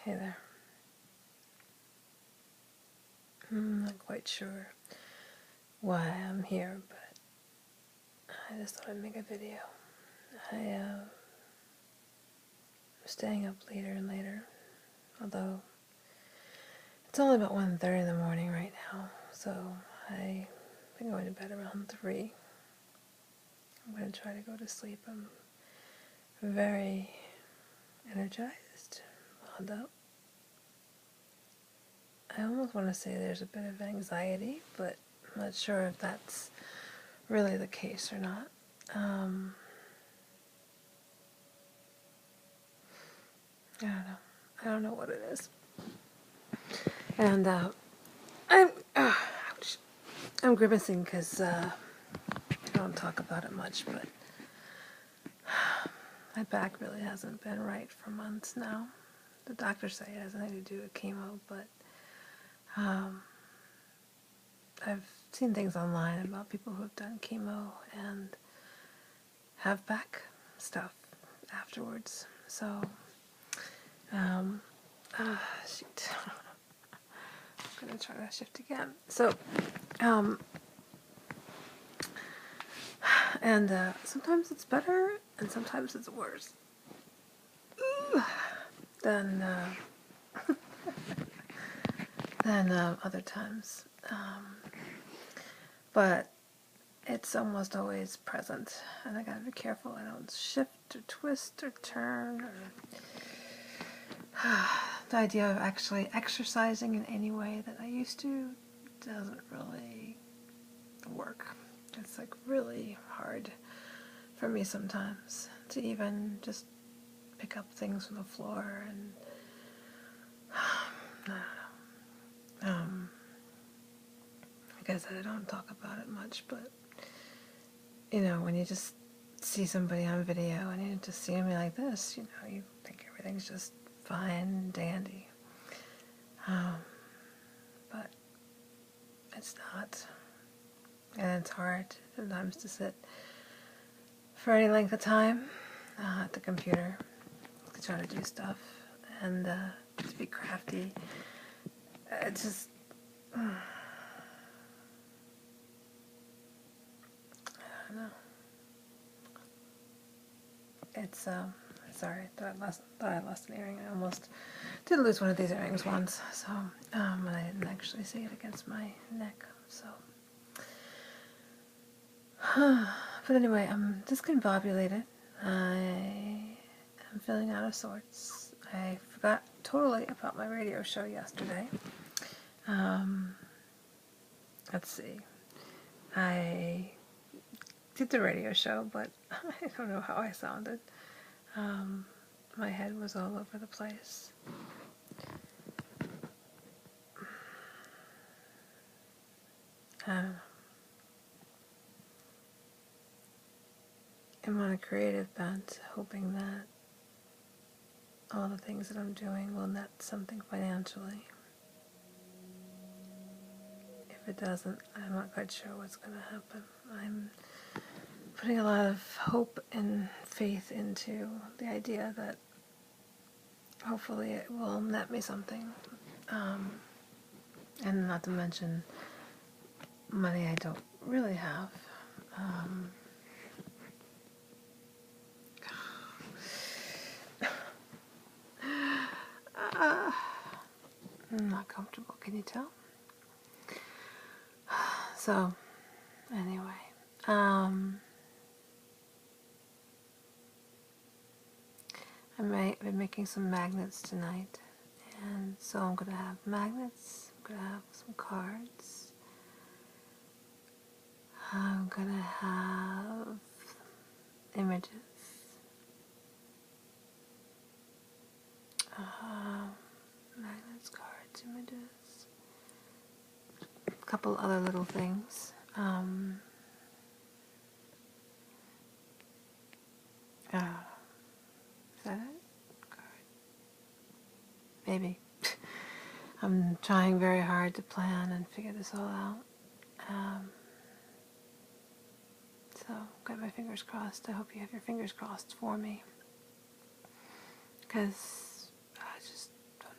Hey there. I'm not quite sure why I'm here, but I just thought I'd make a video. I'm staying up later and later, although it's only about 1:30 in the morning right now, so I've been going to bed around 3. I'm going to try to go to sleep. I'm very energized, although I almost want to say there's a bit of anxiety, but I'm not sure if that's really the case or not. I don't know. I don't know what it is. And ouch. I'm grimacing because I don't talk about it much, but my back really hasn't been right for months now. The doctors say it has nothing to do with chemo, but I've seen things online about people who have done chemo and have back stuff afterwards. So, shoot. I'm going to try to shift again. So, and sometimes it's better and sometimes it's worse than other times. But it's almost always present, and I gotta be careful I don't shift or twist or turn. Or the idea of actually exercising in any way that I used to doesn't really work. It's like really hard for me sometimes to even just pick up things from the floor, and I don't know. Like I said, I don't talk about it much, but you know, when you just see somebody on video and you just see me like this, you know, you think everything's just fine and dandy. But it's not. And it's hard sometimes to sit for any length of time at the computer to try to do stuff and to be crafty. It's just... I don't know. It's, sorry, thought I lost an earring. I almost did lose one of these earrings once, so, and I didn't actually see it against my neck, so. But anyway, I'm discombobulated. I am feeling out of sorts. I forgot totally about my radio show yesterday. Let's see. I did the radio show, but I don't know how I sounded. My head was all over the place. I don't know. I'm on a creative bent, hoping that all the things that I'm doing will net something financially. If it doesn't, I'm not quite sure what's going to happen. I'm putting a lot of hope and faith into the idea that hopefully it will net me something. And not to mention money I don't really have. I'm not comfortable, can you tell? So, anyway, I'm making some magnets tonight, and so I'm going to have magnets, I'm going to have some cards, I'm going to have images, magnets, cards, images, a couple other little things. Is that it? Card. Maybe. I'm trying very hard to plan and figure this all out. So, got my fingers crossed. I hope you have your fingers crossed for me. Because I just don't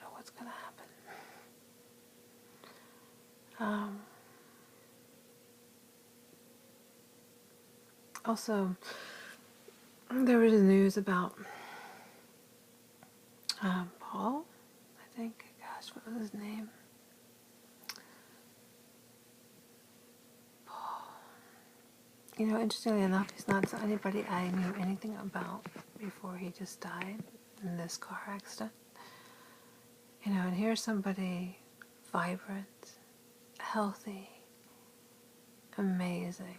Also, there was news about Paul, I think. Gosh, what was his name? You know, interestingly enough, he's not anybody I knew anything about before he just died in this car accident. You know, and here's somebody vibrant, healthy, amazing,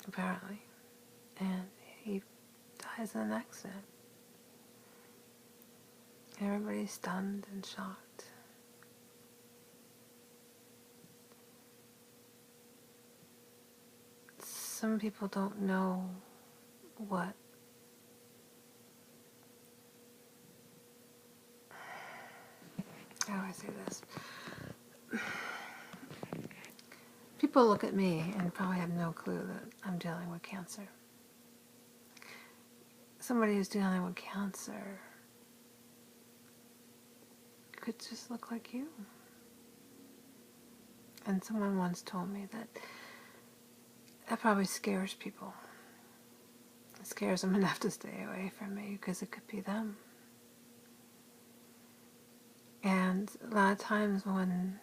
apparently, and he dies in an accident. Everybody's stunned and shocked. Some people don't know what how do I say this? People look at me and probably have no clue that I'm dealing with cancer. Somebody who's dealing with cancer could just look like you. And someone once told me that probably scares people. It scares them enough to stay away from me because it could be them. And a lot of times when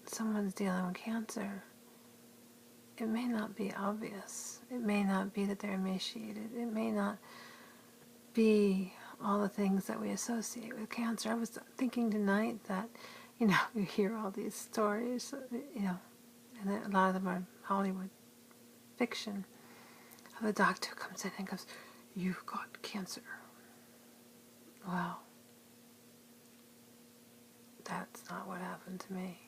someone's dealing with cancer, it may not be obvious. It may not be that they're emaciated. It may not be all the things that we associate with cancer. I was thinking tonight that, you know, you hear all these stories, you know, and a lot of them are Hollywood fiction. The doctor comes in and goes, "You've got cancer." Well, that's not what happened to me.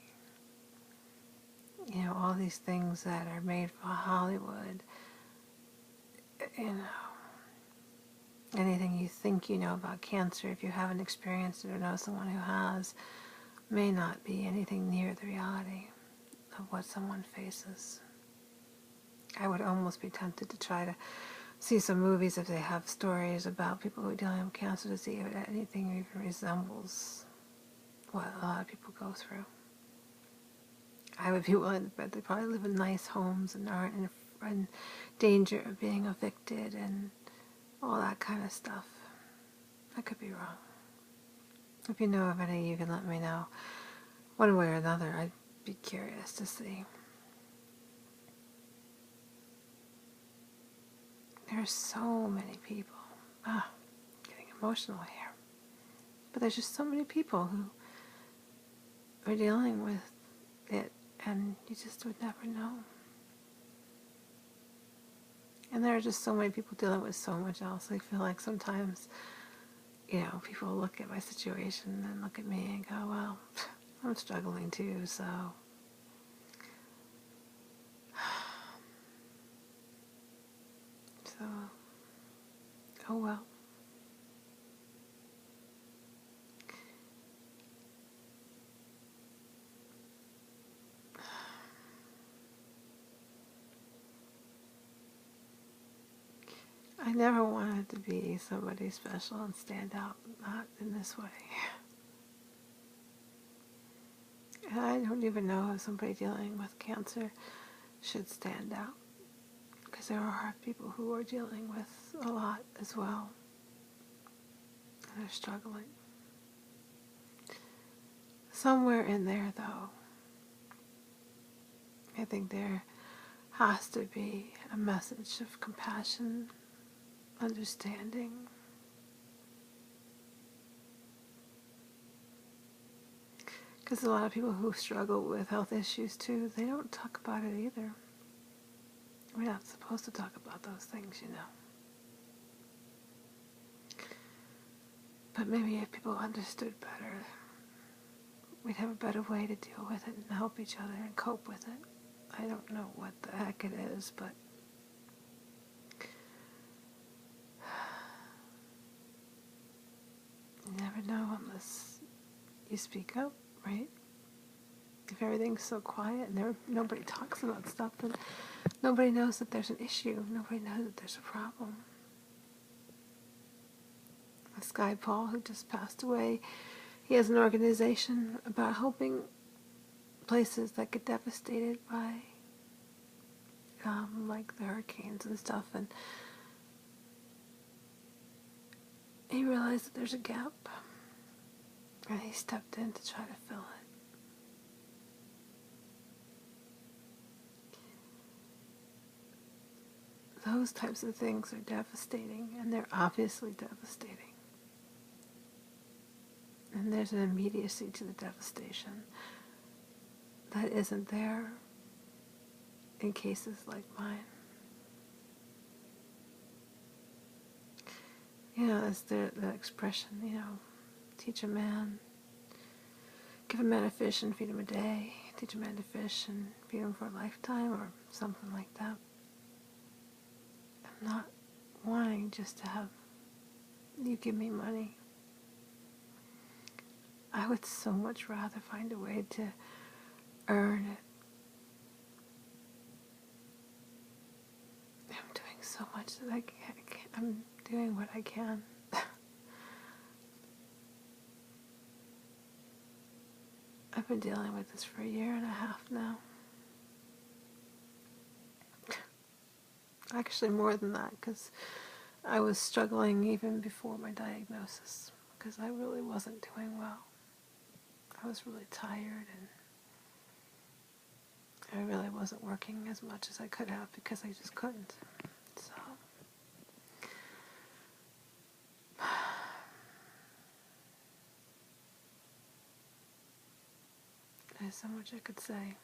You know, all these things that are made for Hollywood, you know, anything you think you know about cancer, if you haven't experienced it or know someone who has, may not be anything near the reality of what someone faces. I would almost be tempted to try to see some movies if they have stories about people who are dealing with cancer to see if anything even resembles what a lot of people go through. I would be willing to bet they probably live in nice homes and aren't in danger of being evicted and all that kind of stuff. I could be wrong. If you know of any, you can let me know. One way or another, I'd be curious to see. There's so many people. Getting emotional here. But there's just so many people who are dealing with it, and you just would never know. And there are just so many people dealing with so much else. I feel like sometimes, you know, people look at my situation and look at me and go, well, I'm struggling too, so. So, oh well. I never wanted to be somebody special and stand out, not in this way. And I don't even know if somebody dealing with cancer should stand out, because there are people who are dealing with a lot as well, and they're struggling. Somewhere in there, though, I think there has to be a message of compassion, understanding. Because a lot of people who struggle with health issues too, they don't talk about it either. We're not supposed to talk about those things, you know. But maybe if people understood better, we'd have a better way to deal with it and help each other and cope with it. I don't know what the heck it is, but you never know unless you speak up, right? If everything's so quiet and nobody talks about stuff, then nobody knows that there's an issue. Nobody knows that there's a problem. This guy, Paul, who just passed away, he has an organization about helping places that get devastated by like the hurricanes and stuff, and he realized that there's a gap, and he stepped in to try to fill it. Those types of things are devastating, and they're obviously devastating. And there's an immediacy to the devastation that isn't there in cases like mine. You know, it's the expression, you know, teach a man, give a man a fish and feed him a day, teach a man to fish and feed him for a lifetime, or something like that. I'm not wanting just to have you give me money. I would so much rather find a way to earn it. I'm doing so much that I can't. I'm doing what I can. I've been dealing with this for 1.5 years now. Actually, more than that, because I was struggling even before my diagnosis, because I really wasn't doing well. I was really tired, and I really wasn't working as much as I could have because I just couldn't. So there's so much I could say.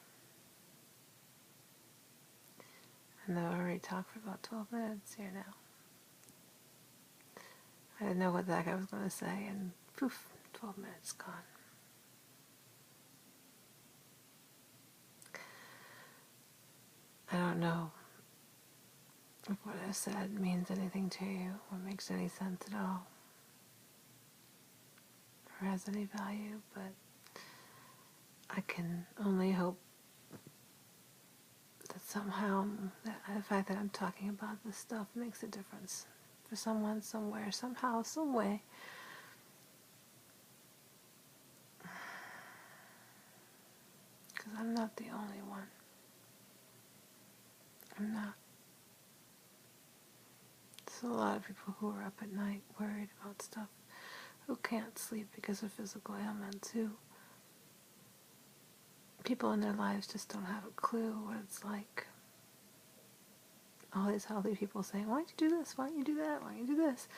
And I've already talked for about 12 minutes here now. I didn't know what the heck I was going to say, and poof, 12 minutes gone. I don't know if what I said means anything to you, or makes any sense at all, or has any value, but I can only hope that somehow the fact that I'm talking about this stuff makes a difference for someone, somewhere, somehow, some way. Because I'm not the only one. I'm not. There's a lot of people who are up at night worried about stuff, who can't sleep because of physical ailments, who people in their lives just don't have a clue what it's like. All these healthy people saying, why don't you do this? Why don't you do that? Why don't you do this?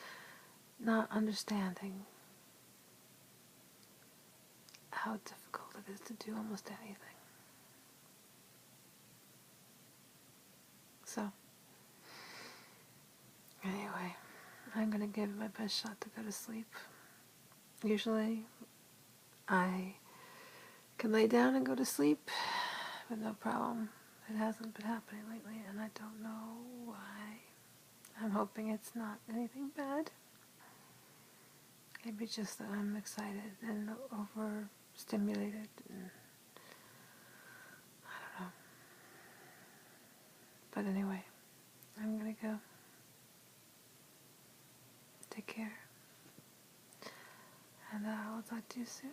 Not understanding how difficult it is to do almost anything. So, anyway, I'm going to give it my best shot to go to sleep. Usually, I can lay down and go to sleep with no problem. It hasn't been happening lately, and I don't know why. I'm hoping it's not anything bad. Maybe just that I'm excited and overstimulated, and I don't know. But anyway, I'm gonna go. Take care, and I'll talk to you soon.